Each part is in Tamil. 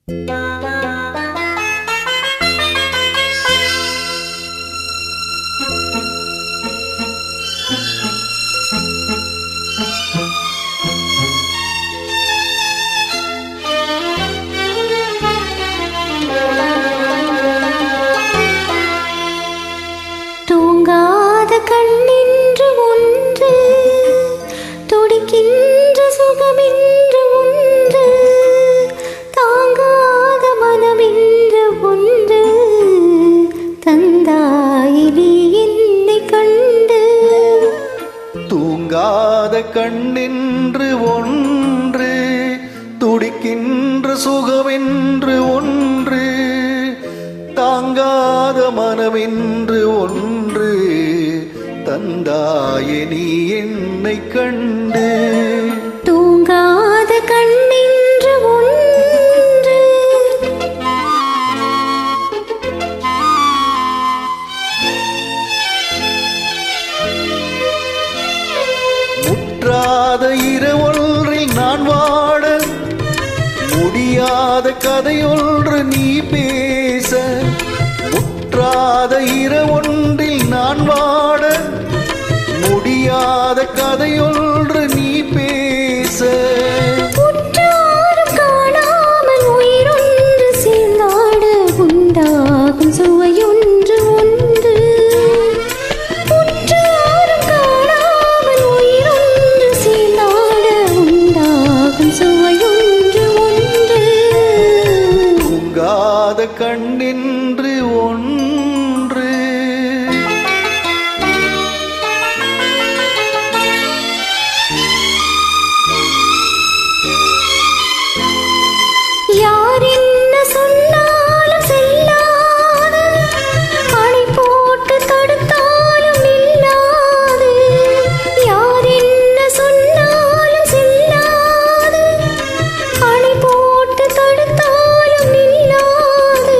தூங்காத கண்ணின்று ஒன்று, துடிக்கின்ற சுகமின்று ஒன்று, தாங்காத மனமின்று ஒன்று, தந்தாயினி என்னை கண்டு. தூங்காத கண்ணின்று ஒன்று, துடிக்கின்ற சுகமென்று ஒன்று, தாங்காத மனமென்று ஒன்று, தந்தாயே நீ என்னை கண்டு. தூங்காத கண்ணின்று ஒன்று. முற்றாத இரவொன்றில் நான் வாட, முடியாத கதையொன்று நீ பேச. முற்றாத இரவொன்றில் நான் வாட, முடியாத கதையொன்று நீ பேச. உற்றாரும் காணாமல் உயிரொன்று சேர்ந்தாட, உண்டாகும் சுவையொன்று ஒன்று. உற்றாரும் காணாமல் உயிரொன்று சேர்ந்தாட, உண்டாகும் சுவையொன்று ஒன்று. தூங்காத கண்ணின்று ஒன்று. யார் என்ன சொன்னாலும் செல்லாது, அணை போட்டு தடுத்தாலும் நில்லாது. யார் என்ன சொன்னாலும் செல்லாது, அணை போட்டு தடுத்தாலும் நில்லாது.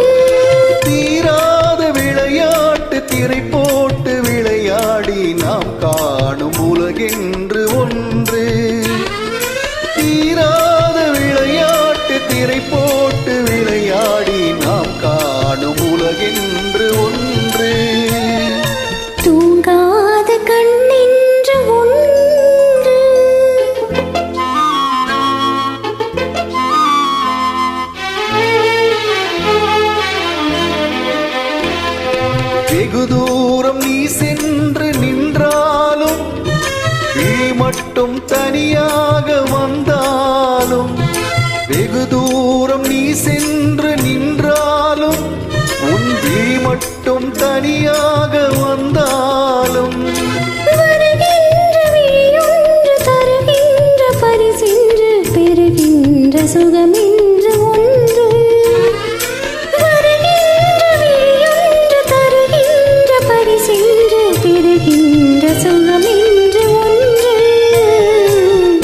தீராத விளையாட்டு திரை போட்டு விளையாடி நாம் காணும் உலகென்று ஒன்று. தீராத விளையாட்டு திரை போட்டு விளையாடி நாம் காணும் உலகென்று ஒன்று. தூங்காத கண்ணின்று ஒன்று. வெகு தூரம் நீ சென்று நின்றாலும், விழி மட்டும் தனியாக வந்தாலும். வெகு தூரம் நீ சென்று நின்றாலும், உன் விழி மட்டும் தனியாக வந்தாலும். வருகின்ற விழியொன்று தருகின்ற பரிசென்று, பெறுகின்ற சுகமென்று ஒன்று. வருகின்ற விழியொன்று தருகின்ற பரிசென்று, பெறுகின்ற சுகமென்று ஒன்று.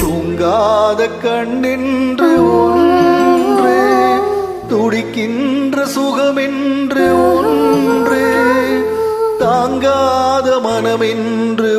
தூங்காத கண்ணென்று ஒன்று, துடிக்கின்ற சுகமென்று ஒன்று, தாங்காத மனமென்று